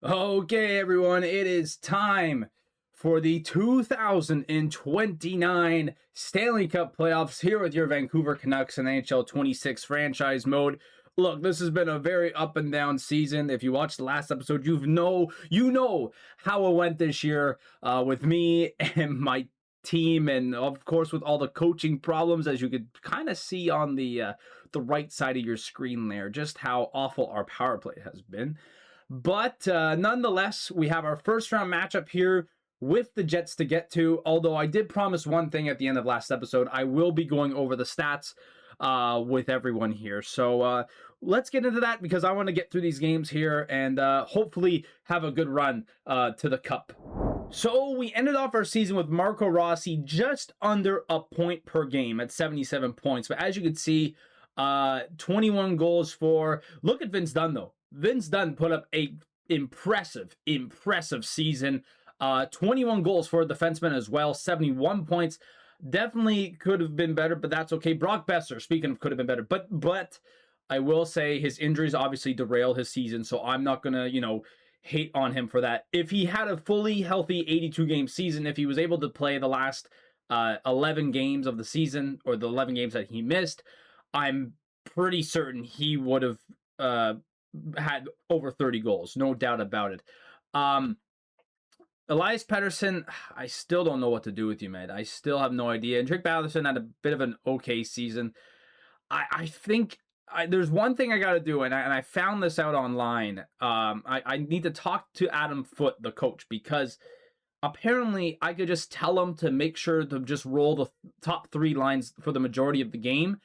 Okay, everyone, it is time for the 2029 Stanley Cup Playoffs here with your Vancouver Canucks and NHL 26 franchise mode. Look, this has been a very up and down season. If you watched the last episode, you know how it went this year with me and my team, and of course with all the coaching problems, as you could kind of see on the right side of your screen there, just how awful our power play has been. But nonetheless, we have our first round matchup here with the Jets to get to. Although I did promise one thing at the end of last episode, I will be going over the stats with everyone here. So let's get into that because I want to get through these games here and hopefully have a good run to the Cup. So we ended off our season with Marco Rossi just under a point per game at 77 points. But as you can see, 21 goals for... Look at Vince Dunn, though. Vince Dunn put up a impressive season. 21 goals for a defenseman as well. 71 points. Definitely could have been better, but that's okay. Brock Besser, speaking of could have been better. But I will say his injuries obviously derail his season, so I'm not going to, hate on him for that. If he had a fully healthy 82-game season, if he was able to play the last 11 games of the season, or the 11 games that he missed, I'm pretty certain he would have had over 30 goals, no doubt about it. Elias Pettersson, I still don't know what to do with you, man. I still have no idea. And Drake Batherson had a bit of an okay season. I think there's one thing I got to do, and I found this out online. I need to talk to Adam Foote, the coach, because apparently I could just tell him to make sure to just roll the top three lines for the majority of the game.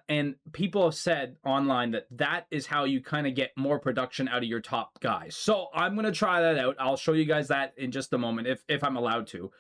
And people have said online that is how you kind of get more production out of your top guys. So I'm going to try that out. I'll show you guys that in just a moment if I'm allowed to.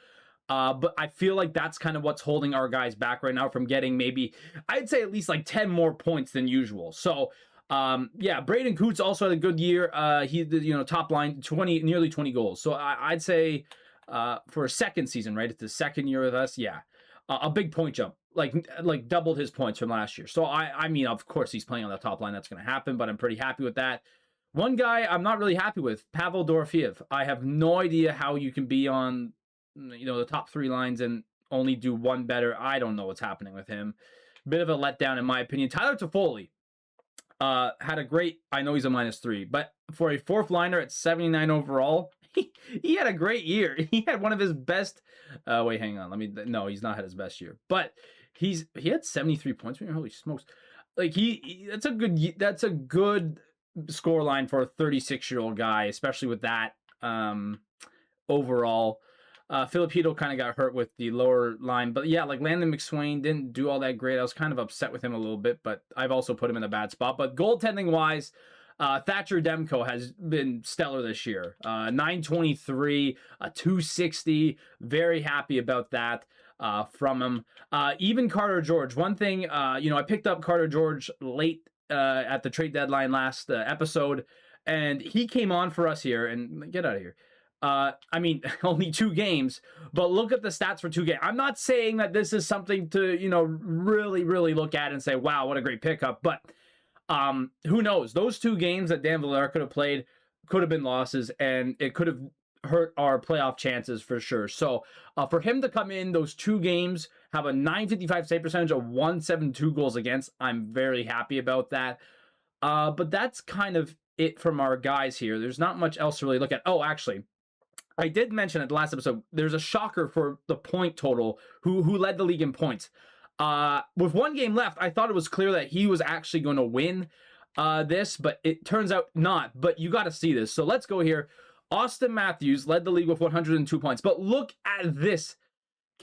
But I feel like that's kind of what's holding our guys back right now from getting maybe, I'd say at least like 10 more points than usual. So, yeah, Braden Coots also had a good year. He did, top line, nearly 20 goals. So I'd say for a second season, right? It's the second year with us. Yeah. A big point jump, like doubled his points from last year. So I mean, of course he's playing on the top line. That's going to happen, but I'm pretty happy with that. One guy I'm not really happy with, Pavel Dorofeev. I have no idea how you can be on, the top three lines and only do one better. I don't know what's happening with him. Bit of a letdown in my opinion. Tyler Toffoli had a great, I know he's a -3, but for a fourth liner at 79 overall, he had a great year. He had one of his best. Wait, hang on. No, he's not had his best year, but he had 73 points. Holy smokes! Like that's a good score line for a 36-year-old guy, especially with that overall. Filipino kind of got hurt with the lower line, but yeah, like Landon McSwain didn't do all that great. I was kind of upset with him a little bit, but I've also put him in a bad spot. But goaltending wise, Thatcher Demko has been stellar this year. 923, 260. Very happy about that from him. Even Carter George. One thing, I picked up Carter George late at the trade deadline last episode, and he came on for us here. And get out of here. I mean, only 2 games, but look at the stats for 2 games. I'm not saying that this is something to, really, really look at and say, wow, what a great pickup. But who knows? Those 2 games that Dan Villere could have played could have been losses, and it could have hurt our playoff chances for sure. So for him to come in those 2 games, have a .955 save percentage, of 172 goals against, I'm very happy about that. But that's kind of it from our guys here. There's not much else to really look at. Oh, actually, I did mention at the last episode, there's a shocker for the point total, who led the league in points. With 1 game left, I thought it was clear that he was actually going to win this, but it turns out not. But you got to see this. So let's go here. Austin Matthews led the league with 102 points. But look at this.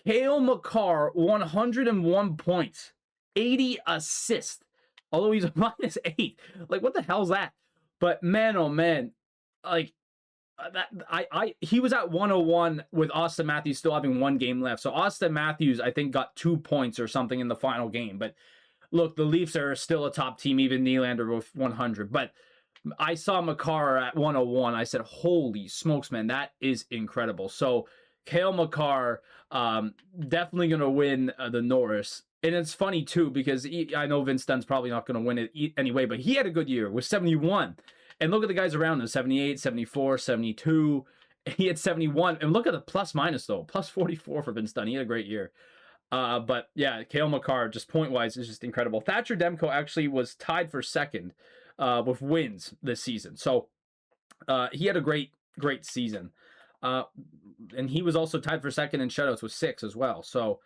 Cale Makar, 101 points. 80 assists. Although he's a -8. Like, what the hell's that? But man, oh man. Like, he was at 101 with Austin Matthews still having 1 game left. So Austin Matthews, I think, got 2 points or something in the final game. But look, the Leafs are still a top team, even Nylander with 100. But I saw Makar at 101. I said, holy smokes, man, that is incredible. So Cale Makar, definitely going to win the Norris. And it's funny, too, because I know Vince Dunn's probably not going to win it anyway, but he had a good year with 71. And look at the guys around him, 78, 74, 72. He had 71. And look at the plus minus, though. Plus 44 for Vince Dunn. He had a great year. But yeah, Cale Makar, just point-wise, is just incredible. Thatcher Demko actually was tied for second with wins this season. So he had a great season. And he was also tied for second in shutouts with 6 as well. So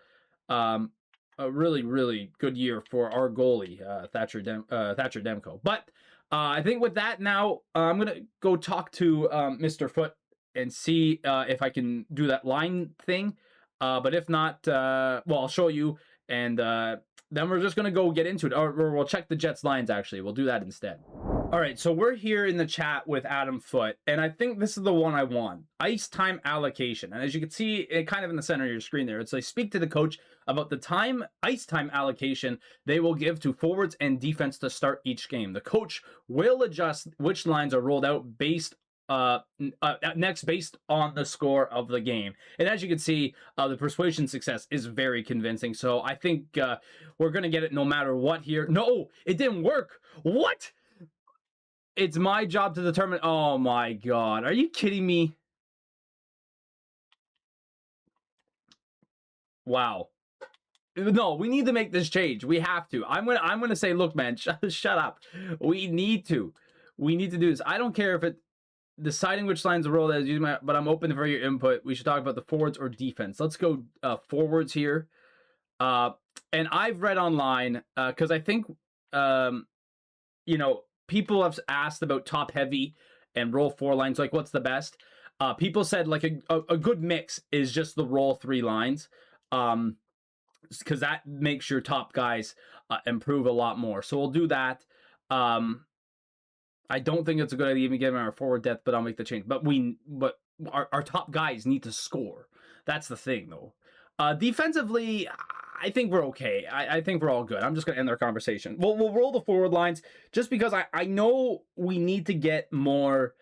a really good year for our goalie, Thatcher Demko. But I think with that now, I'm going to go talk to Mr. Foote and see if I can do that line thing. But if not, well, I'll show you, and then we're just going to go get into it. Or we'll check the Jets lines, actually. We'll do that instead. All right, so we're here in the chat with Adam Foote, and I think this is the one I want. Ice time allocation. And as you can see, it kind of in the center of your screen there, it's like speak to the coach about the ice time allocation they will give to forwards and defense to start each game. The coach will adjust which lines are rolled out based next based on the score of the game. And as you can see, the persuasion success is very convincing. So I think we're going to get it no matter what here. No, it didn't work. What? It's my job to determine. Oh my God. Are you kidding me? Wow. No, we need to make this change. We have to. I'm gonna say, look, man, shut up. We need to do this. I don't care if it deciding which lines to roll as but I'm open for your input. We should talk about the forwards or defense. Let's go forwards here. And I've read online because I think you know, people have asked about top heavy and roll 4 lines, like what's the best. People said like a good mix is just the roll 3 lines, because that makes your top guys improve a lot more. So we'll do that. I don't think it's a good idea even given our forward depth, but I'll make the change. But our top guys need to score. That's the thing, though. Defensively, I think we're okay. I think we're all good. I'm just going to end our conversation. We'll roll the forward lines just because I know we need to get more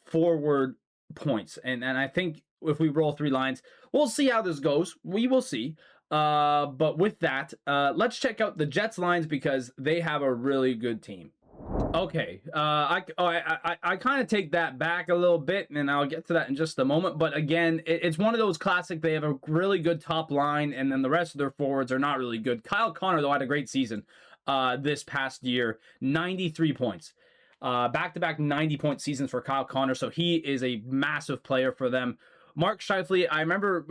forward points. And I think if we roll 3 lines, we'll see how this goes. We will see. But with that, let's check out the Jets lines because they have a really good team. Okay, I kind of take that back a little bit, and I'll get to that in just a moment. But again, it's one of those classic, they have a really good top line, and then the rest of their forwards are not really good. Kyle Connor, though, had a great season this past year, 93 points. Back-to-back 90-point seasons for Kyle Connor, so he is a massive player for them. Mark Scheifele, I remember...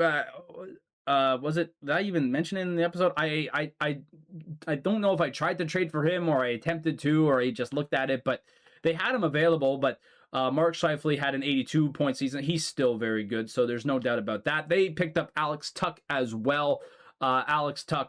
did I even mention it in the episode? I don't know if I tried to trade for him or I attempted to or I just looked at it, but they had him available. But Mark Scheifele had an 82-point season. He's still very good, so there's no doubt about that. They picked up Alex Tuch as well. Alex Tuch,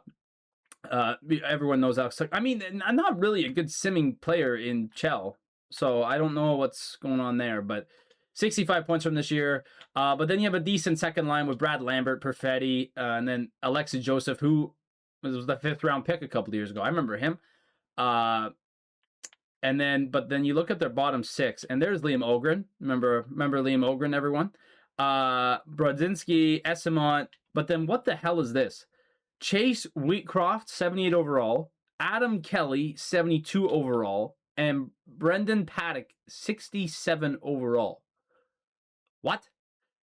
everyone knows Alex Tuch. I mean, I'm not really a good simming player in Chell, so I don't know what's going on there, but 65 points from this year. But then you have a decent second line with Brad Lambert, Perfetti, and then Alexis Joseph, who was the 5th round pick a couple of years ago. I remember him. But then you look at their bottom 6, and there's Liam Ogren. Remember Liam Ogren, everyone? Brodzinski, Esimont. But then what the hell is this? Chase Wheatcroft, 78 overall. Adam Kelly, 72 overall. And Brendan Paddock, 67 overall. What?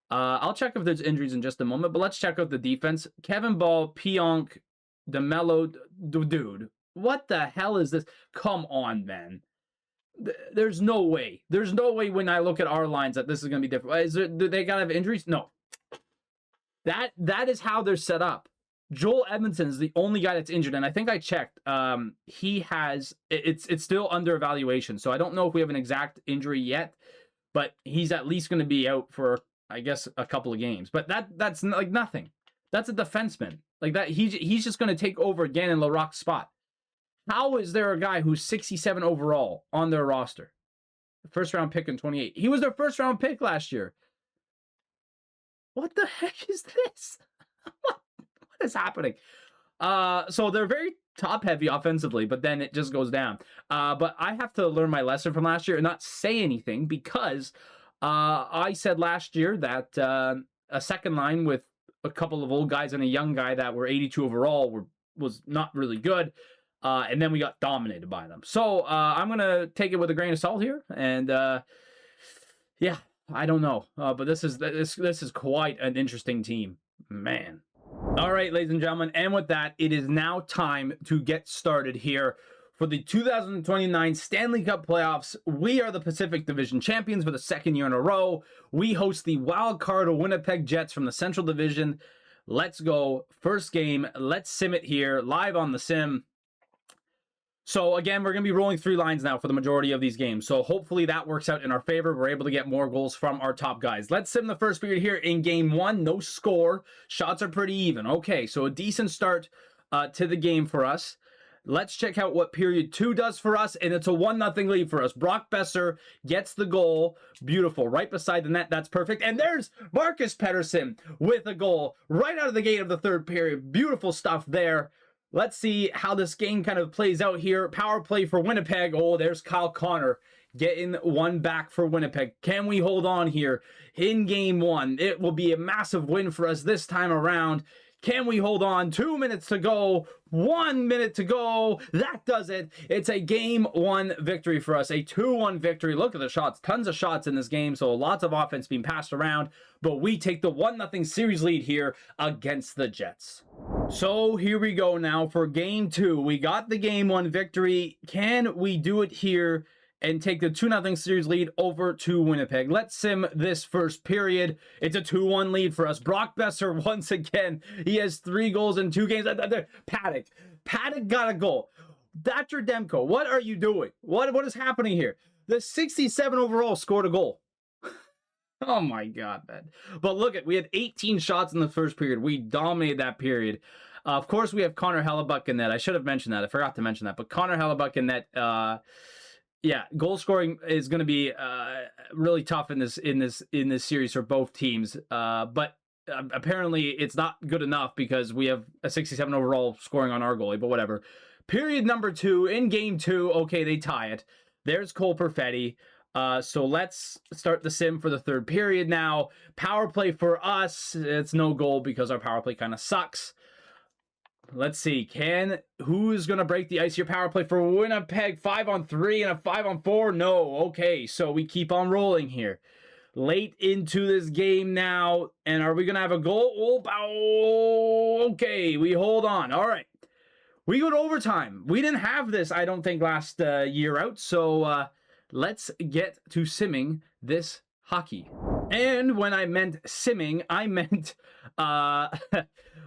I'll check if there's injuries in just a moment, but let's check out the defense. Kevin Ball, Pionk, DeMello, dude. What the hell is this? Come on, man. There's no way. There's no way when I look at our lines that this is going to be different. Do they got to have injuries? No. That is how they're set up. Joel Edmondson is the only guy that's injured, and I think I checked. He has... It's still under evaluation, so I don't know if we have an exact injury yet, but he's at least going to be out for, I guess, a couple of games. But that's like nothing. That's a defenseman. Like that, he's just going to take over again in Larocque's spot. How is there a guy who's 67 overall on their roster? First round pick in 28. He was their first round pick last year. What the heck is this? What is happening? So they're very top heavy offensively, but then it just goes down. But I have to learn my lesson from last year and not say anything because I said last year that a second line with a couple of old guys and a young guy that were 82 overall was not really good. And then we got dominated by them. So I'm going to take it with a grain of salt here. And yeah, I don't know. But this is quite an interesting team. Man. All right, ladies and gentlemen. And with that, it is now time to get started here for the 2029 Stanley Cup Playoffs. We are the Pacific Division champions for the second year in a row. We host the wild card Winnipeg Jets from the Central Division. Let's go. First game. Let's sim it here live on the sim. So again, we're going to be rolling 3 lines now for the majority of these games. So hopefully that works out in our favor. We're able to get more goals from our top guys. Let's sim the first period here in game 1. No score. Shots are pretty even. Okay, so a decent start to the game for us. Let's check out what period 2 does for us, and it's a 1-0 lead for us. Brock Besser gets the goal. Beautiful. Right beside the net. That's perfect. And there's Marcus Pettersson with a goal right out of the gate of the third period. Beautiful stuff there. Let's see how this game kind of plays out here. Power play for Winnipeg. Oh, there's Kyle Connor getting one back for Winnipeg. Can we hold on here in game 1? It will be a massive win for us this time around. Can we hold on? 2 minutes to go. 1 minute to go. That does it. It's a game 1 victory for us. A 2-1 victory. Look at the shots. Tons of shots in this game. So lots of offense being passed around. But we take the 1-0 series lead here against the Jets. So here we go now for game 2. We got the game 1 victory. Can we do it here and take the 2-0 series lead over to Winnipeg? Let's sim this first period. It's a 2-1 lead for us. Brock Besser once again. He has 3 goals in 2 games. Paddock got a goal. Thatcher Demko, what are you doing? What is happening here? The 67 overall scored a goal. Oh my God, man. But look we had 18 shots in the first period. We dominated that period. Of course, we have Connor Hellebuck in net. I should have mentioned that. I forgot to mention that. But Connor Hellebuck in net, yeah, goal scoring is going to be really tough in this series for both teams. But apparently it's not good enough because we have a 67 overall scoring on our goalie. But whatever. Period number 2 in game 2. Okay, they tie it. There's Cole Perfetti. So let's start the sim for the third period now. Power play for us. It's no goal because our power play kind of sucks. Let's see. Who's going to break the ice here? Power play for Winnipeg. 5-on-3 and a 5-on-4. No. Okay. So we keep on rolling here. Late into this game now. And are we going to have a goal? Oh, okay. We hold on. All right. We go to overtime. We didn't have this, I don't think, last year out. So let's get to simming this hockey. And when I meant simming, I meant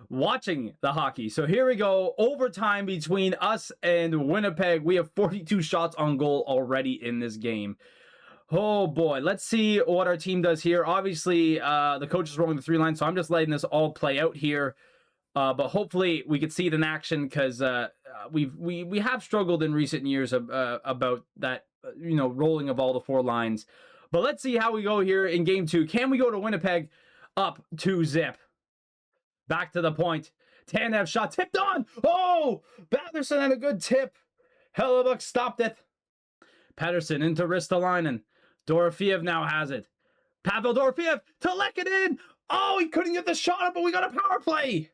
watching the hockey. So here we go. Overtime between us and Winnipeg. We have 42 shots on goal already in this game. Oh boy. Let's see what our team does here. Obviously, the coach is rolling the 3 lines, so I'm just letting this all play out here. But hopefully we could see it in action because we have struggled in recent years about that, rolling of all the 4 lines. But let's see how we go here in game 2. Can we go to Winnipeg up 2-0? Back to the point. Tanev shot tipped on. Oh, Batherson had a good tip. Hellebuck stopped it. Pettersson into Ristolainen. Dorofeev now has it. Pavel Dorofeev to Lehkonen. Oh, he couldn't get the shot up, but we got a power play.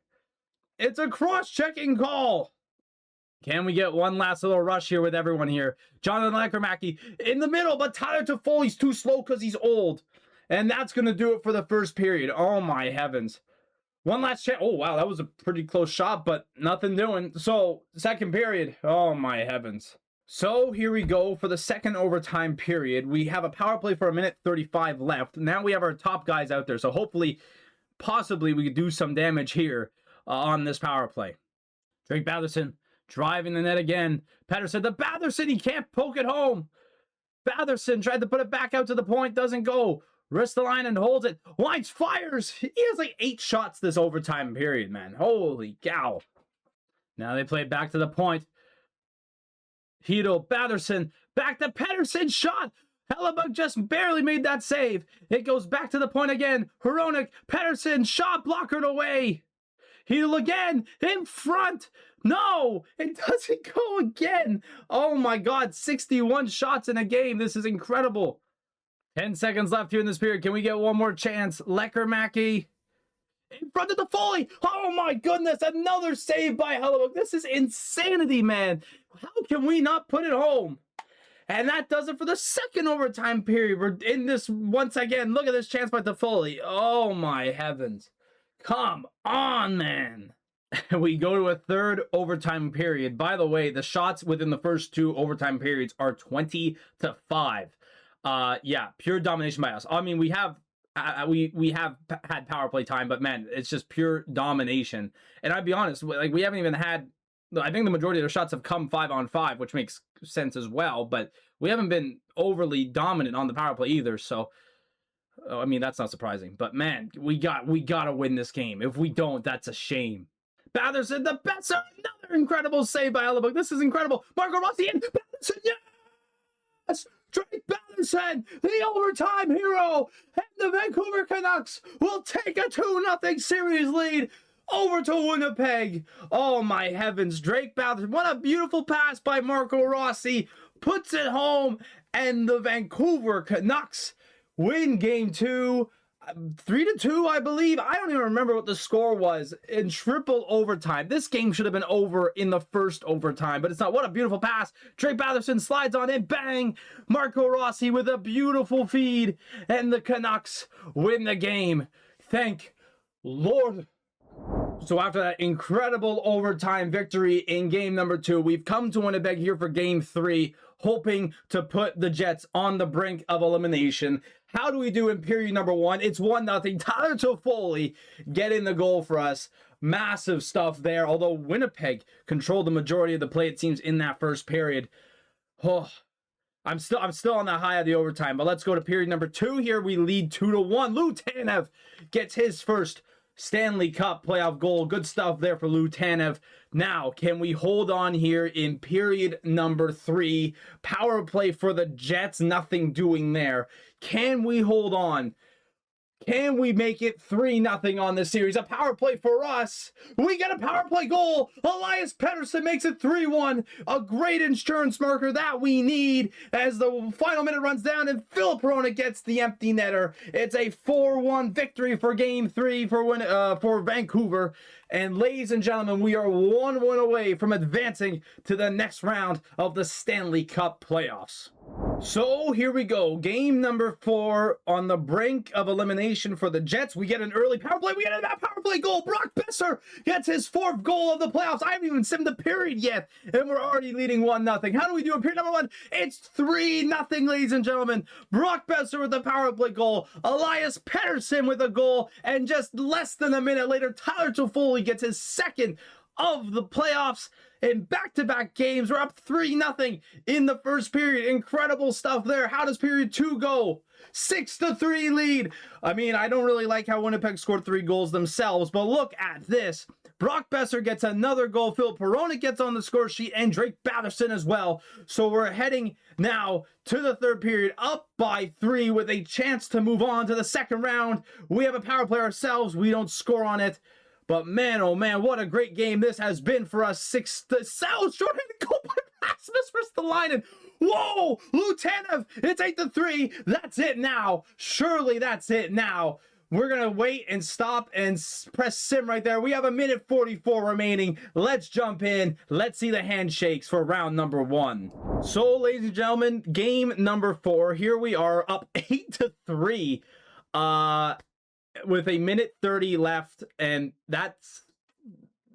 It's a cross-checking call. Can we get one last little rush here with everyone here? Jonathan Lekermacki in the middle, but Tyler Toffoli's too slow because he's old. And that's going to do it for the first period. Oh, my heavens. One last chance. Oh, wow, that was a pretty close shot, but nothing doing. So, second period. Oh, my heavens. So, here we go for the second overtime period. We have a power play for 1:35 left. Now we have our top guys out there. So, hopefully, possibly, we could do some damage here on this power play. Drake Batherson driving the net again. Pettersson to Batherson. He can't poke it home. Batherson tried to put it back out to the point. Doesn't go. Ristolainen holds it. Wines fires. He has like 8 shots this overtime period, man. Holy cow. Now they play it back to the point. Hedel, Batherson, back to Pettersson. Shot. Hellebuck just barely made that save. It goes back to the point again. Hronek, Pettersson, shot blockered away. Hedel again, in front. No, it doesn't go again. Oh my God, 61 shots in a game. This is incredible. 10 seconds left here in this period. Can we get one more chance? Lekermacki in front of the Foley. Oh my goodness, another save by Hellebuyck. This is insanity, man. How can we not put it home? And that does it for the second overtime period. We're in this once again. Look at this chance by Toffoli. Oh my heavens. Come on, man. We go to a third overtime period. By the way, the shots within the first two overtime periods are 20-5. Yeah, pure domination by us. I mean, we have had power play time, but man, it's just pure domination. And I'd be honest, like we haven't even had. I think the majority of the shots have come 5-on-5, which makes sense as well. But we haven't been overly dominant on the power play either. So, I mean, that's not surprising. But man, we gotta win this game. If we don't, that's a shame. Batherson, the best, another incredible save by Hellebuyck. This is incredible. Marco Rossi and Batherson, yes! Drake Batherson, the overtime hero, and the Vancouver Canucks will take a 2-0 series lead over to Winnipeg. Oh my heavens, Drake Batherson, what a beautiful pass by Marco Rossi, puts it home, and the Vancouver Canucks win game 2. 3-2, I believe. I don't even remember what the score was in triple overtime. This game should have been over in the first overtime, but it's not. What a beautiful pass. Drake Batherson slides on in. Bang! Marco Rossi with a beautiful feed, and the Canucks win the game. Thank Lord. So after that incredible overtime victory in game number 2, we've come to Winnipeg here for game 3, hoping to put the Jets on the brink of elimination. How do we do in period number 1? It's 1-0. Tyler Toffoli getting the goal for us. Massive stuff there. Although Winnipeg controlled the majority of the play, it seems, in that first period. Oh, I'm still on the high of the overtime. But let's go to period number 2 here. We lead 2-1. Lou Tanev gets his first Stanley Cup playoff goal. Good stuff there for Lou Tanev. Now, can we hold on here in period number 3? Power play for the Jets. Nothing doing there. Can we hold on? Can we make it 3-0 on this series? A power play for us. We get a power play goal. Elias Pettersson makes it 3-1. A great insurance marker that we need as the final minute runs down and Phil Perona gets the empty netter. It's a 4-1 victory for game 3 for Vancouver. And ladies and gentlemen, we are 1-1 away from advancing to the next round of the Stanley Cup Playoffs. So here we go. Game number 4 on the brink of elimination for the Jets. We get an early power play. We get a power play goal. Brock Besser gets his 4th goal of the playoffs. I haven't even simmed the period yet, and we're already leading 1-0. How do we do in period number 1? It's 3-0, ladies and gentlemen. Brock Besser with the power play goal. Elias Pettersson with a goal, and just less than a minute later, Tyler Toffoli gets his 2nd of the playoffs. In back-to-back games, we're up 3-0 in the first period. Incredible stuff there. How does period 2 go? 6-3 lead. I mean, I don't really like how Winnipeg scored 3 goals themselves, but look at this. Brock Besser gets another goal. Phil Perona gets on the score sheet, and Drake Batherson as well. So we're heading now to the 3rd period, up by 3 with a chance to move on to the 2nd round. We have a power play ourselves. We don't score on it. But man, oh man, what a great game this has been for us. 6-7 short-handed goal by Rasmus Ristolainen. Whoa, Lou Tanev, it's 8-3. That's it now. Surely that's it now. We're going to wait and stop and press sim right there. We have 1:44 remaining. Let's jump in. Let's see the handshakes for round number 1. So, ladies and gentlemen, game number 4. Here we are up 8-3. With 1:30 left, and that's,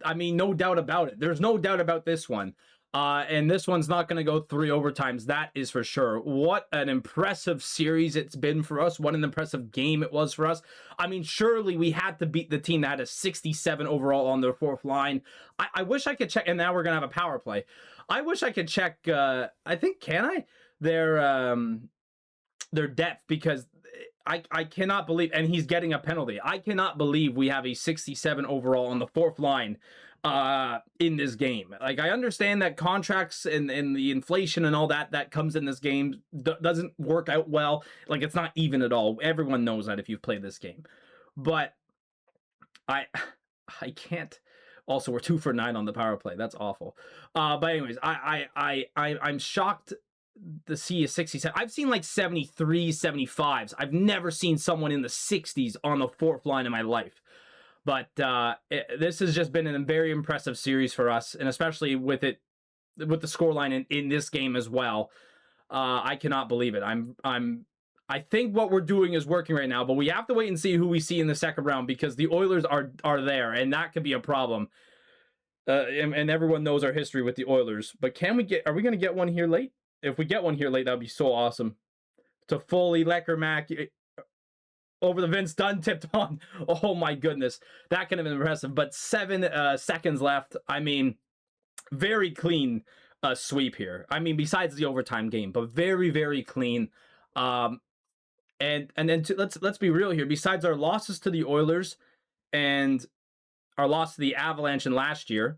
I mean, no doubt about it. There's no doubt about this one. And this one's not going to go 3 overtimes. That is for sure. What an impressive series it's been for us. What an impressive game it was for us. I mean, surely we had to beat the team that had a 67 overall on their 4th line. I wish I could check, and now we're going to have a power play. I wish I could check, I think, can I? Their depth, because I cannot believe, and he's getting a penalty. I cannot believe we have a 67 overall on the 4th line in this game. Like, I understand that contracts and the inflation and all that comes in this game doesn't work out well. Like, it's not even at all. Everyone knows that if you've played this game. But I can't. Also, we're 2 for 9 on the power play. That's awful. But anyways, I'm shocked the C is 67. I've seen like 73, 75s. I've never seen someone in the 60s on the 4th line in my life. But this has just been a very impressive series for us, and especially with the scoreline in this game as well. I cannot believe it. I think what we're doing is working right now, but we have to wait and see who we see in the second round, because the Oilers are there, and that could be a problem. And everyone knows our history with the Oilers. But are we going to get one here late? If we get one here late, that would be so awesome. To Foley, Leckermack, over the Vince Dunn, tipped on. Oh my goodness. That could have been impressive. But 7 seconds left. I mean, very clean sweep here. I mean, besides the overtime game, but very, very clean. And then let's be real here. Besides our losses to the Oilers and our loss to the Avalanche in last year,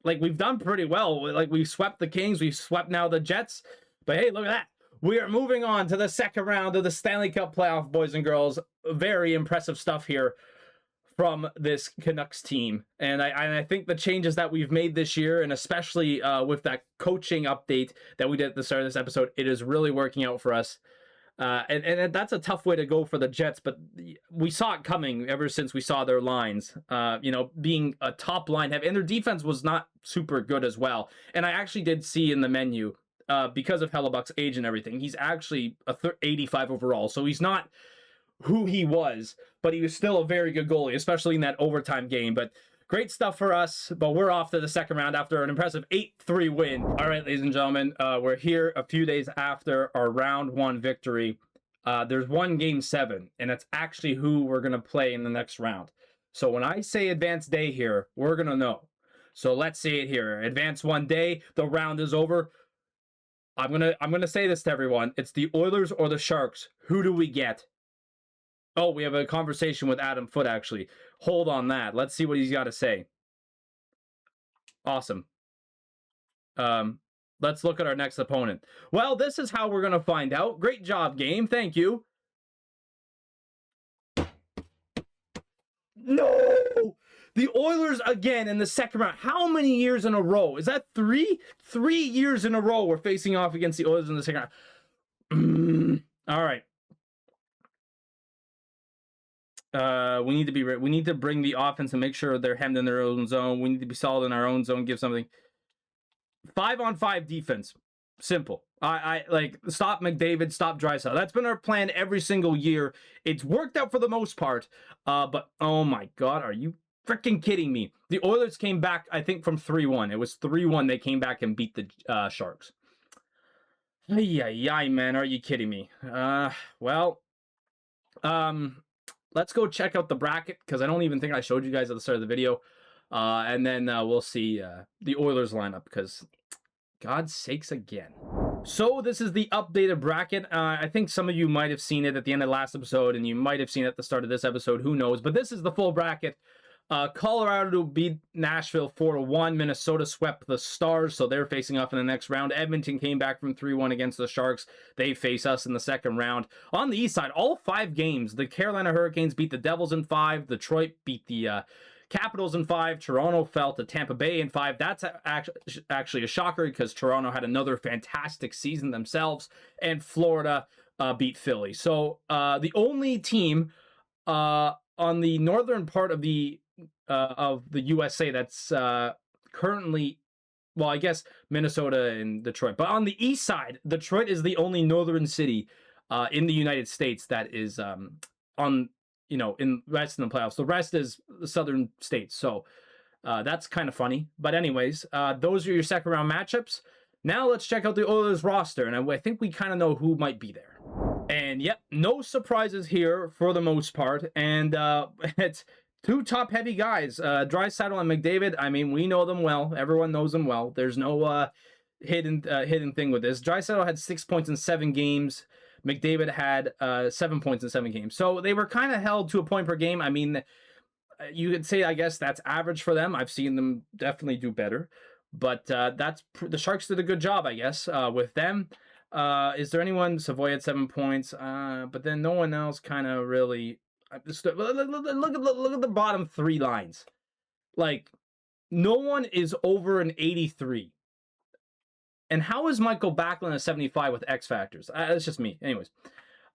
like, we've done pretty well. Like, we swept the Kings, we swept now the Jets. But hey, look at that. We are moving on to the second round of the Stanley Cup Playoffs, boys and girls. Very impressive stuff here from this Canucks team. And I think the changes that we've made this year, and especially with that coaching update that we did at the start of this episode, it is really working out for us. And that's a tough way to go for the Jets, but we saw it coming ever since we saw their lines, being a top line heavy, and their defense was not super good as well. And I actually did see in the menu, because of Hellebuck's age and everything, he's actually 85 overall, so he's not who he was, but he was still a very good goalie, especially in that overtime game. But great stuff for us, but we're off to the second round after an impressive 8-3 win. All right, ladies and gentlemen, we're here a few days after our round 1 victory. There's one game 7, and that's actually who we're going to play in the next round. So when I say advanced day here, we're going to know. So let's see it here. Advance 1 day, the round is over. I'm gonna say this to everyone. It's the Oilers or the Sharks. Who do we get? Oh, we have a conversation with Adam Foote, actually. Hold on that. Let's see what he's got to say. Awesome. Let's look at our next opponent. Well, this is how we're going to find out. Great job, game. Thank you. No! The Oilers again in the second round. How many years in a row? Is that 3? 3 years in a row we're facing off against the Oilers in the second round. All right. We need to bring the offense and make sure they're hemmed in their own zone. We need to be solid in our own zone. Give something. 5-on-5 defense. Simple. I like, stop McDavid, stop Draisaitl. That's been our plan every single year. It's worked out for the most part. But oh my God, are you freaking kidding me? The Oilers came back, I think, from 3-1. It was 3-1. They came back and beat the Sharks. Ay, man, are you kidding me? Let's go check out the bracket, because I don't even think I showed you guys at the start of the video. And then we'll see the Oilers lineup, because God's sakes again. So this is the updated bracket. I think some of you might have seen it at the end of the last episode, and you might have seen it at the start of this episode. Who knows? But this is the full bracket. Colorado beat Nashville 4-1. Minnesota swept the Stars, so they're facing off in the next round. Edmonton came back from 3-1 against the Sharks. They face us in the second round. On the east side, all 5 games. The Carolina Hurricanes beat the Devils in 5. Detroit beat the Capitals in 5. Toronto fell to Tampa Bay in 5. That's actually a shocker, because Toronto had another fantastic season themselves. And Florida beat Philly. So the only team on the northern part of the USA that's currently, well, I guess Minnesota and Detroit. But on the east side, Detroit is the only northern city in the United States that is in rest in the playoffs. The rest is the southern states. So that's kind of funny. But anyways, those are your second round matchups. Now let's check out the Oilers roster, and I think we kind of know who might be there. And yep, no surprises here for the most part. And it's 2 top-heavy guys, Draisaitl and McDavid. I mean, we know them well. Everyone knows them well. There's no hidden thing with this. Draisaitl had 6 points in 7 games. McDavid had 7 points in 7 games. So they were kind of held to a point per game. I mean, you could say, I guess, that's average for them. I've seen them definitely do better. But the Sharks did a good job, I guess, with them. Is there anyone? Savoy had 7 points, but then no one else kind of really. Look at the bottom 3 lines. Like, no one is over an 83. And how is Michael Backlund a 75 with X factors? That's just me. Anyways,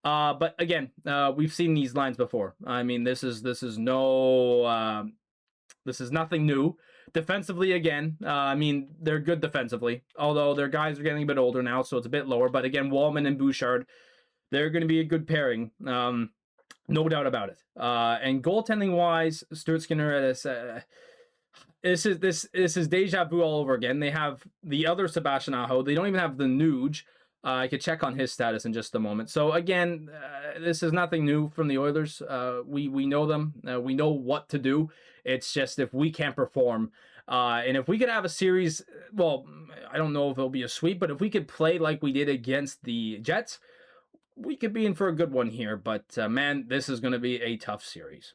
But again, we've seen these lines before. I mean, this is nothing new. Defensively, again, I mean, they're good defensively, although their guys are getting a bit older now, so it's a bit lower. But again, Wallman and Bouchard, they're going to be a good pairing. No doubt about it. And goaltending wise, Stuart Skinner this is deja vu all over again. They have the other Sebastian Aho. They don't even have the Nuge. I could check on his status in just a moment. So again, this is nothing new from the Oilers. We know them. We know what to do. It's just if we can't perform, and if we could have a series, well, I don't know if it'll be a sweep, but if we could play like we did against the Jets, we could be in for a good one here. But man, this is going to be a tough series.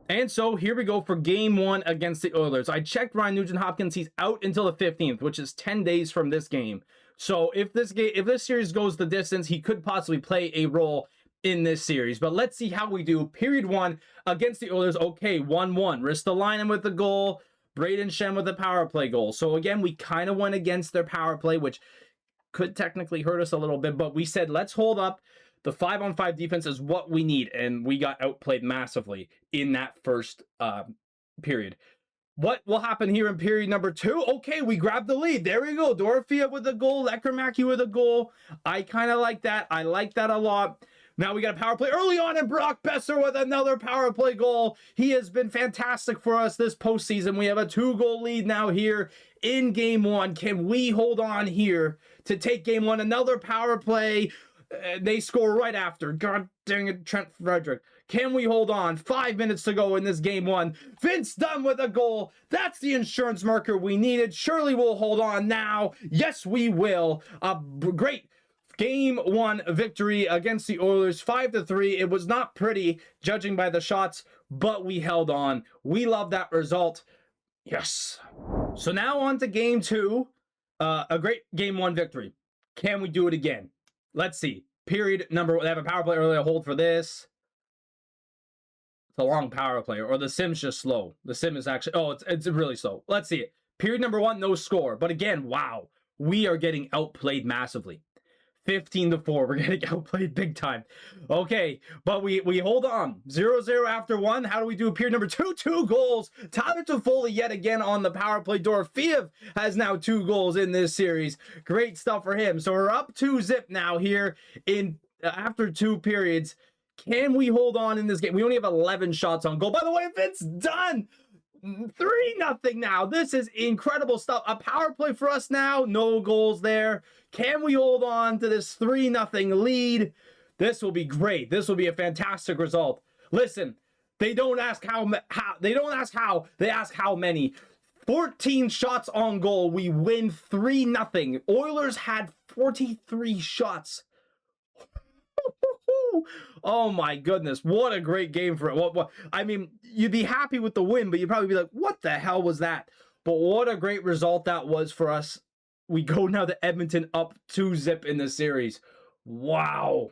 And so here we go for game 1 against the Oilers. I checked Ryan Nugent-Hopkins. He's out until the 15th, which is 10 days from this game. So if this series goes the distance, he could possibly play a role in this series. But let's see how we do. Period 1 against the Oilers. Okay, 1-1. Ristolainen with the goal. Braden Shen with the power play goal. So again, we kind of went against their power play, which could technically hurt us a little bit. But we said, let's hold up. The 5-on-5 defense is what we need, and we got outplayed massively in that first period. What will happen here in period number 2? Okay, we grabbed the lead. There we go. Dorofeev with a goal. Lekkerimäki with a goal. I kind of like that. I like that a lot. Now we got a power play early on, and Brock Besser with another power play goal. He has been fantastic for us this postseason. We have a 2-goal lead now here in game 1. Can we hold on here to take game 1? Another power play. They score right after. God dang it, Trent Frederick. Can we hold on? 5 minutes to go in this game 1. Vince Dunn with a goal. That's the insurance marker we needed. Surely we'll hold on now. Yes, we will. A great game 1 victory against the Oilers, 5-3. It was not pretty, judging by the shots, but we held on. We love that result. Yes. So now on to game 2. A great game 1 victory. Can we do it again? Let's see. Period number. They have a power play early. Hold for this. It's a long power play, or the sim's just slow. The sim is actually. Oh, it's really slow. Let's see it. Period number 1, no score. But again, wow, we are getting outplayed massively. 15-4. We're getting outplayed big time. Okay, but we hold on. 0-0 after 1. How do we do? Period number 2, 2 goals. Tyler Toffoli yet again on the power play. Dorofeev has now 2 goals in this series. Great stuff for him. So we're up 2-0 now here in after 2 periods. Can we hold on in this game? We only have 11 shots on goal. By the way, it's done. 3-0 now. This is incredible stuff. A power play for us now. No goals there. Can we hold on to this 3-0 lead? This will be great. This will be a fantastic result. Listen, they don't ask how. They don't ask how. They ask how many. 14 shots on goal. We win 3-0. Oilers had 43 shots. Oh my goodness, what a great game for it. What I mean, you'd be happy with the win, but you'd probably be like, what the hell was that? But what a great result that was for us. We go now to Edmonton up 2-0 in the series. Wow.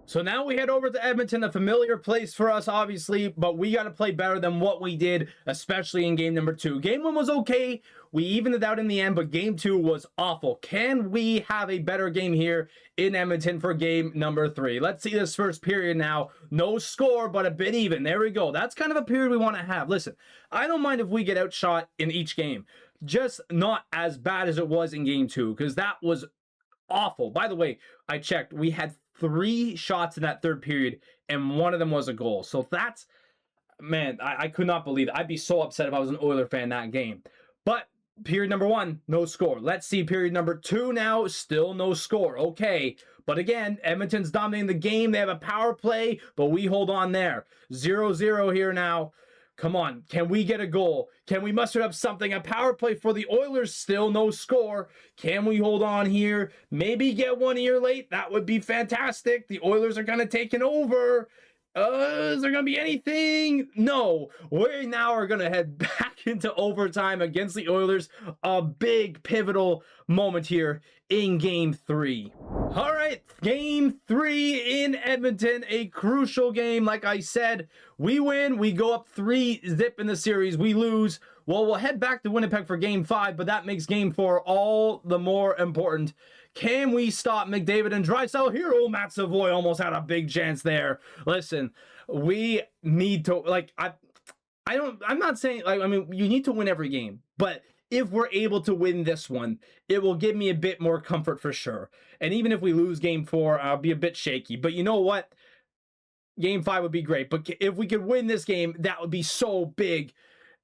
So now we head over to Edmonton, a familiar place for us, obviously, but we got to play better than what we did, especially in game number 2. Game 1 was okay. We evened it out in the end, but game 2 was awful. Can we have a better game here in Edmonton for game number 3? Let's see this first period now. No score, but a bit even. There we go. That's kind of a period we want to have. Listen, I don't mind if we get outshot in each game. Just not as bad as it was in game 2, because that was awful. By the way, I checked. We had 3 shots in that third period, and 1 of them was a goal. So that's, man, I could not believe it. I'd be so upset if I was an Oiler fan that game. But period number 1, no score. Let's see period number 2 now. Still no score. Okay. But again, Edmonton's dominating the game. They have a power play, but we hold on there. 0-0 here now. Come on, can we get a goal? Can we muster up something? A power play for the Oilers, still no score. Can we hold on here? Maybe get 1 year late. That would be fantastic. The Oilers are kind of taking over. Is there going to be anything? No. We now are going to head back into overtime against the Oilers. A big pivotal moment here in Game 3. All right, Game 3 in Edmonton, a crucial game. Like I said, we win, we go up 3-0 in the series. We lose, well, we'll head back to Winnipeg for Game 5, but that makes Game 4 all the more important. Can we stop McDavid and Draisaitl here? Oh, Matt Savoy almost had a big chance there. Listen, we need to, like, I'm not saying, like, I mean, you need to win every game, but if we're able to win this one, it will give me a bit more comfort for sure. And even if we lose Game 4, I'll be a bit shaky. But you know what? Game 5 would be great. But if we could win this game, that would be so big.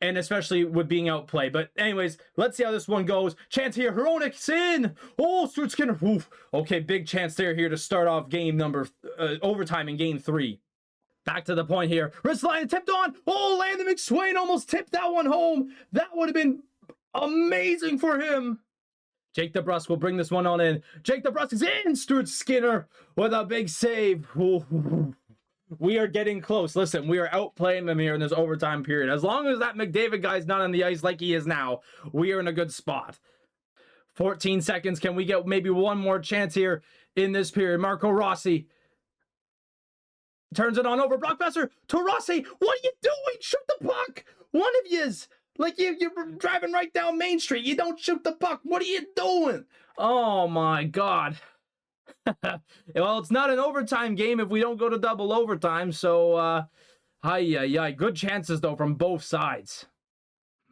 And especially with being outplayed. But anyways, let's see how this one goes. Chance here. Hronik's in. Oh, Stuart Skinner. Oof. Okay, big chance there here to start off game number overtime in Game 3. Back to the point here. Wrist line tipped on. Oh, Landon McSwain almost tipped that one home. That would have been amazing for him. Jake DeBrusk will bring this one on in. Jake DeBrusk is in. Stuart Skinner with a big save. Ooh. We are getting close. Listen, we are outplaying them here in this overtime period. As long as that McDavid guy's not on the ice like he is now, we are in a good spot. 14 seconds. Can we get maybe one more chance here in this period? Marco Rossi turns it on over Brock Besser to Rossi. What are you doing? Shoot the puck. One of yous. Like you're driving right down Main Street. You don't shoot the puck. What are you doing? Oh my God. Well, it's not an overtime game if we don't go to double overtime. So, good chances though from both sides.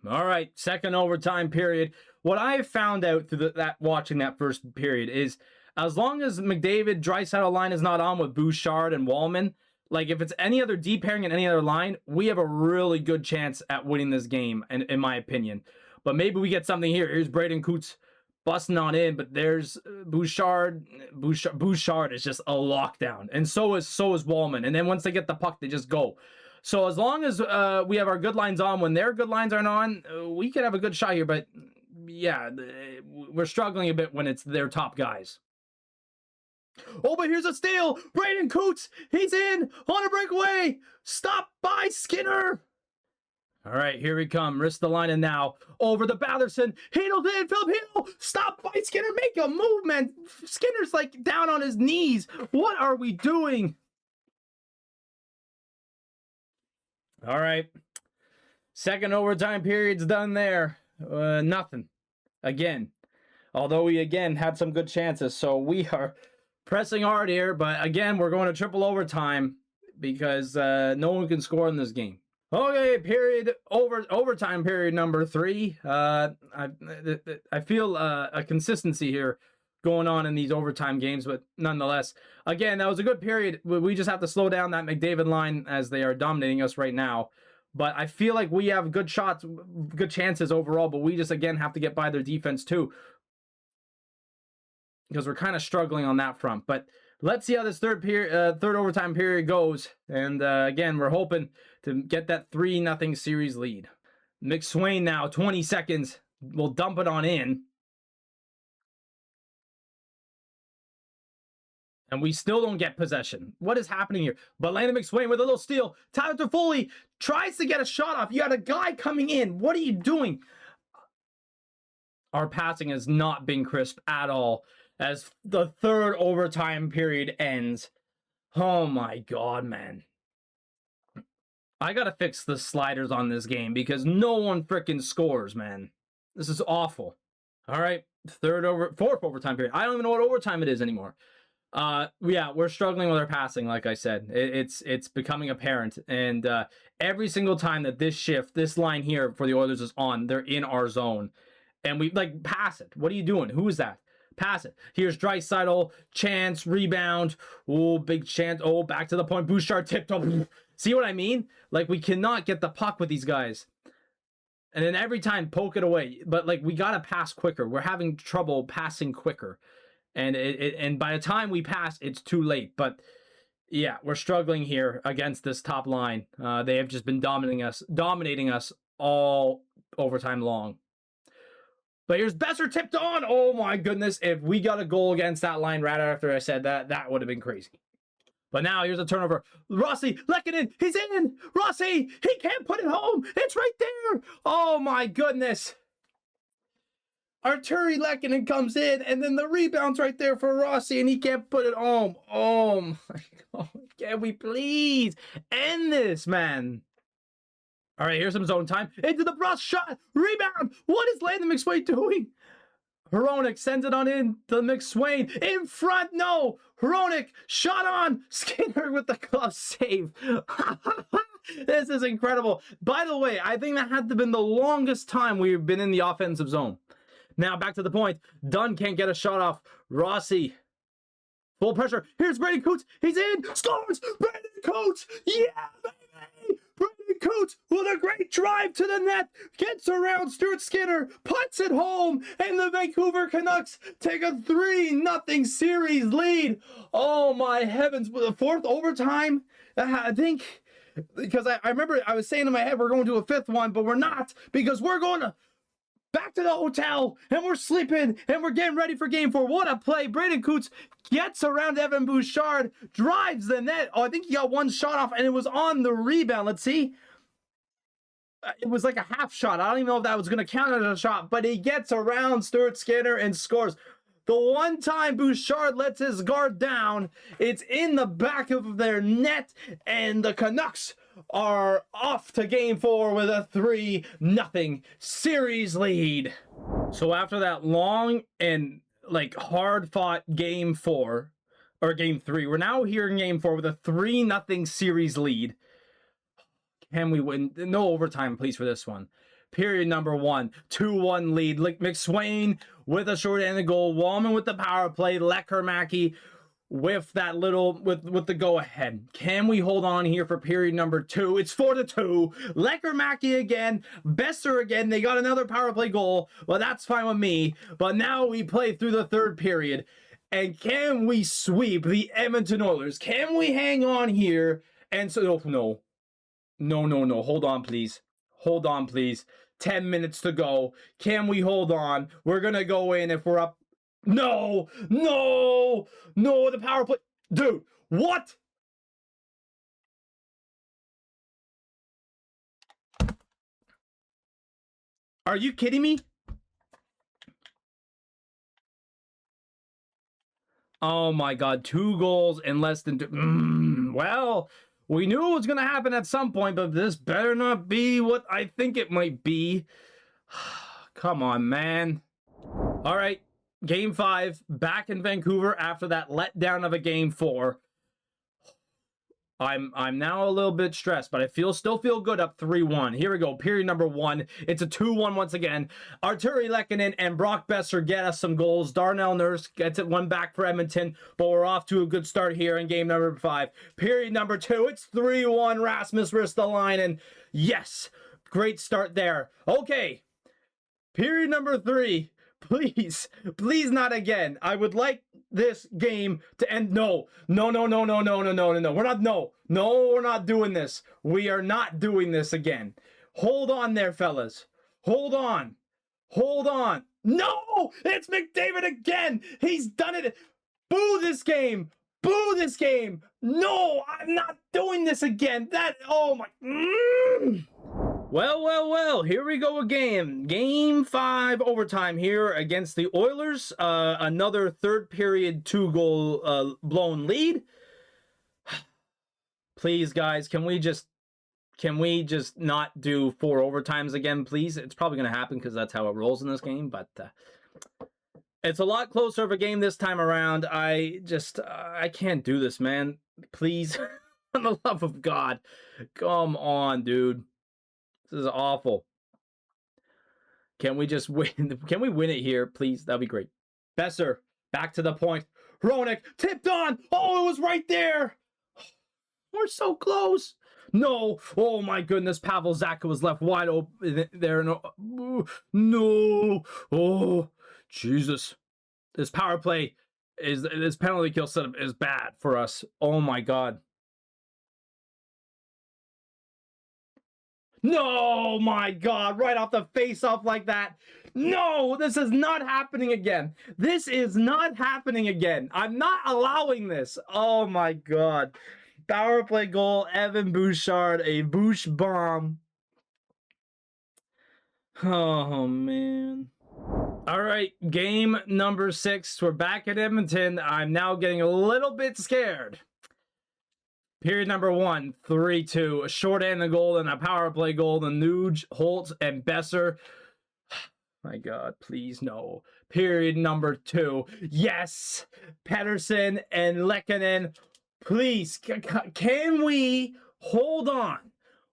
All right, second overtime period. What I have found out through watching that first period is, as long as McDavid, Draisaitl line is not on with Bouchard and Wallman, like if it's any other D pairing in any other line, we have a really good chance at winning this game, in my opinion. But maybe we get something here. Here's Braden Coots busting on in, but there's Bouchard. Bouchard is just a lockdown, and so is Wallman. And then once they get the puck, they just go. So as long as we have our good lines on, when their good lines aren't on, we could have a good shot here. But yeah, we're struggling a bit when it's their top guys. Oh, but here's a steal. Braden Coots, he's in on a breakaway. Stop by Skinner. All right, here we come. Wrist the line and now over the Batherson. Heedle's in. Philip Heedle. Stop by Skinner. Make a move, man. Skinner's like down on his knees. What are we doing? All right. Second overtime period's done there. Nothing. Again. Although we, again, had some good chances. So we are pressing hard here. But, again, we're going to triple overtime because no one can score in this game. Okay, overtime period number 3. I feel a consistency here going on in these overtime games, but nonetheless, again, that was a good period. We just have to slow down that McDavid line as they are dominating us right now. But I feel like we have good shots, good chances overall, but we just, again, have to get by their defense too, because we're kind of struggling on that front. But let's see how this third overtime period goes. And again, we're hoping to get that 3-0 series lead. McSwain now, 20 seconds. We'll dump it on in. And we still don't get possession. What is happening here? But Landon McSwain with a little steal. Tyler Toffoli tries to get a shot off. You got a guy coming in. What are you doing? Our passing has not been crisp at all as the third overtime period ends. Oh my God, man. I gotta fix the sliders on this game because no one freaking scores, man. This is awful. All right, fourth overtime period. I don't even know what overtime it is anymore. Yeah, we're struggling with our passing, like I said. It's becoming apparent. And every single time that this line here for the Oilers is on, they're in our zone. And we, like, pass it. What are you doing? Who is that? Pass it. Here's Draisaitl. Chance. Rebound. Oh, big chance. Oh, back to the point. Bouchard tipped up. See what I mean? Like, we cannot get the puck with these guys. And then every time, poke it away. But, like, we got to pass quicker. We're having trouble passing quicker. And by the time we pass, it's too late. But, yeah, we're struggling here against this top line. They have just been dominating us all overtime long. But here's Besser tipped on. Oh, my goodness. If we got a goal against that line right after I said that, that would have been crazy. But now here's a turnover. Rossi, Lehkonen, he's in. Rossi, he can't put it home. It's right there. Oh my goodness. Arturi Lehkonen comes in, and then the rebound's right there for Rossi, and he can't put it home. Oh my God. Can we please end this, man? All right, here's some zone time. Into the brush shot. Rebound. What is Landon McSwain doing? Hronek sends it on in to McSwain. In front, no. Hronek, shot on. Skinner with the glove save. This is incredible. By the way, I think that had to have been the longest time we've been in the offensive zone. Now back to the point. Dunn can't get a shot off. Rossi. Full pressure. Here's Brandon Coots. He's in. Scores. Brandon Coots. Yeah, baby. Brandon Coots with a great drive to the net. Gets around Stuart Skinner. Puts it home. And the Vancouver Canucks take a 3-0 series lead. Oh my heavens. With the fourth overtime, I think, because I remember I was saying in my head we're going to a fifth one, but we're not, because we're going to back to the hotel, and we're sleeping, and we're getting ready for game 4. What a play. Brandon Coots gets around Evan Bouchard, drives the net. Oh, I think he got one shot off, and it was on the rebound. Let's see. It was like a half shot. I don't even know if that was going to count as a shot, but he gets around Stuart Skinner and scores. The one time Bouchard lets his guard down, it's in the back of their net, and the Canucks are off to game 4 with a 3-0 series lead. So after that long and like hard fought game 4 or game 3, we're now here in game 4 with a 3-0 series lead. Can we win? No overtime, please, for this one. Period number 1, 2-1 lead. McSwain with a short-handed goal. Wallman with the power play. Lekkerimäki with that little, with the go-ahead. Can we hold on here for period number 2? It's 4-2. Lekkerimäki again. Besser again. They got another power play goal. Well, that's fine with me. But now we play through the third period. And can we sweep the Edmonton Oilers? Can we hang on here? And so, no. Hold on, please. Hold on, please. 10 minutes to go. Can we hold on? We're going to go in if we're up. No, the power play. Dude, what? Are you kidding me? Oh my God, 2 goals in less than 2. Well, we knew it was going to happen at some point, but this better not be what I think it might be. Come on, man. All right, game 5, back in Vancouver after that letdown of a game 4. I'm now a little bit stressed, but I still feel good up 3-1. Here we go, period number 1. It's a 2-1 once again. Arturi Lehkonen and Brock Besser get us some goals. Darnell Nurse gets it one back for Edmonton, but we're off to a good start here in game number 5. Period number 2, it's 3-1. Rasmus Ristolainen. Yes, great start there. Okay, period number 3. Please not again. I would like this game to end. No. We're not doing this. We are not doing this again. Hold on there, fellas. Hold on. No, it's McDavid again. He's done it. Boo this game. No, I'm not doing this again. Oh my. Well, here we go again. Game 5 overtime here against the Oilers. Another third period 2-goal blown lead. Please, guys, can we just not do 4 overtimes again, please? It's probably going to happen because that's how it rolls in this game, but it's a lot closer of a game this time around. I can't do this, man. Please, for the love of God. Come on, dude. This is awful. Can we just win? Can we win it here, please? That'd be great. Besser, back to the point. Hronek, tipped on. Oh, it was right there. We're so close. No. Oh, my goodness. Pavel Zacha was left wide open there. No. Oh, Jesus. This power play this penalty kill setup is bad for us. Oh, my God. No, my God, right off the face-off like that. No, this is not happening again. This is not happening again. I'm not allowing this. Oh, my God. Power play goal, Evan Bouchard, a Bouch bomb. Oh, man. All right, game number 6. We're back at Edmonton. I'm now getting a little bit scared. Period number 1, 3-2. A short end of goal and a power play goal. The Nuge, Holt, and Besser. My God, please no. Period number 2. Yes, Pettersson and Lehkonen. Please, can we hold on?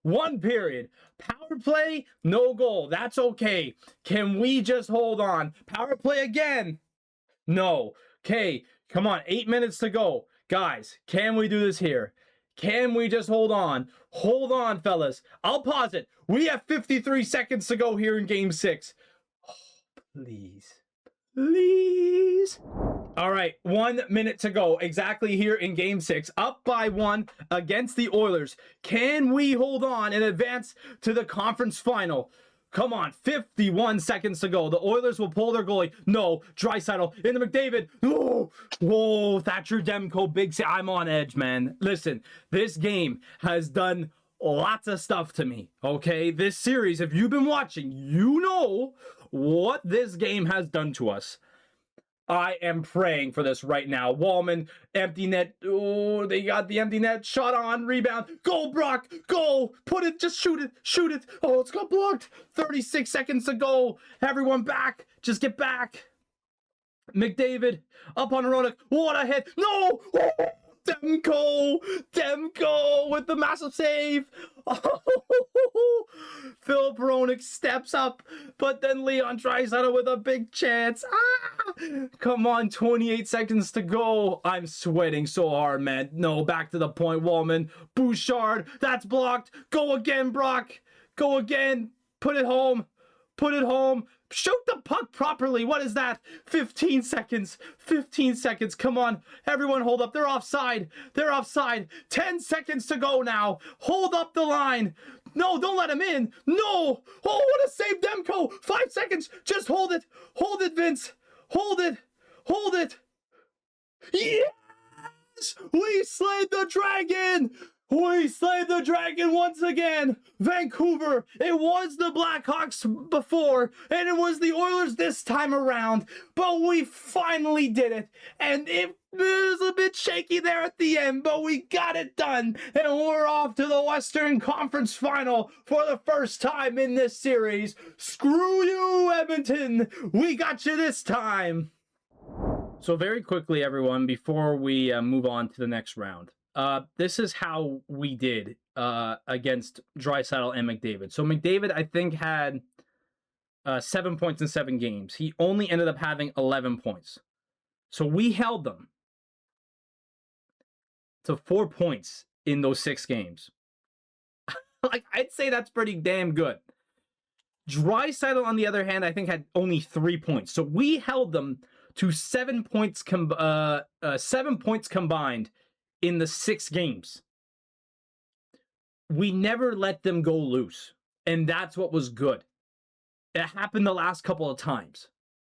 1 period. Power play, no goal. That's okay. Can we just hold on? Power play again? No. Okay, come on. 8 minutes to go. Guys, can we do this here? Can we just hold on? Hold on, fellas. I'll pause it. We have 53 seconds to go here in game 6. Oh, please. Please. All right, 1 minute to go exactly here in game 6. Up by 1 against the Oilers. Can we hold on and advance to the conference final? Come on, 51 seconds to go. The Oilers will pull their goalie. No, Draisaitl into McDavid. Oh, whoa, Thatcher Demko, big save. I'm on edge, man. Listen, this game has done lots of stuff to me, okay? This series, if you've been watching, you know what this game has done to us. I am praying for this right now. Wallman, empty net. Oh, they got the empty net. Shot on, rebound. Goal, Brock. Goal. Put it. Just shoot it. Shoot it. Oh, it's got blocked. 36 seconds to go. Everyone back. Just get back. McDavid up on Ronick. What a hit. No. Oh, Demko with the massive save. Oh, Philip Ronick steps up, but then Leon Draisaitl with a big chance. Come on, 28 seconds to go. I'm sweating so hard, man. No, back to the point, Wallman. Bouchard, that's blocked. Go again, Brock. Go again. Put it home. Put it home. Shoot the puck properly. What is that? 15 seconds. 15 seconds. Come on. Everyone hold up. They're offside. They're offside. 10 seconds to go now. Hold up the line. No, don't let him in. No. Oh, what a save, Demko. 5 seconds. Just hold it. Hold it, Vince. Hold it. Hold it. Yes! We slayed the dragon. We slayed the dragon once again. Vancouver. It was the Blackhawks before, and it was the Oilers this time around. But we finally did it. And it was a bit shaky there at the end, but we got it done. And we're off to the Western Conference Final for the first time in this series. Screw you, Edmonton. We got you this time. So very quickly, everyone, before we move on to the next round. This is how we did against Draisaitl and McDavid. So McDavid, I think, had 7 points in 7 games. He only ended up having 11 points. So we held them to 4 points in those 6 games. Like, I'd say that's pretty damn good. Draisaitl, on the other hand, I think had only 3 points. So we held them to 7 points, 7 points combined in the 6 games. We never let them go loose. And that's what was good. It happened the last couple of times.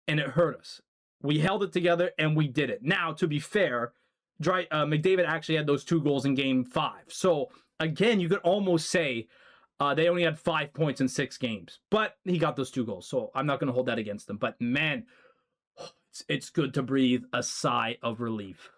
And it hurt us. We held it together and we did it. Now, to be fair, McDavid actually had those 2 goals in game 5. So, again, you could almost say they only had 5 points in 6 games. But he got those 2 goals. So, I'm not going to hold that against them. But, man, it's good to breathe a sigh of relief.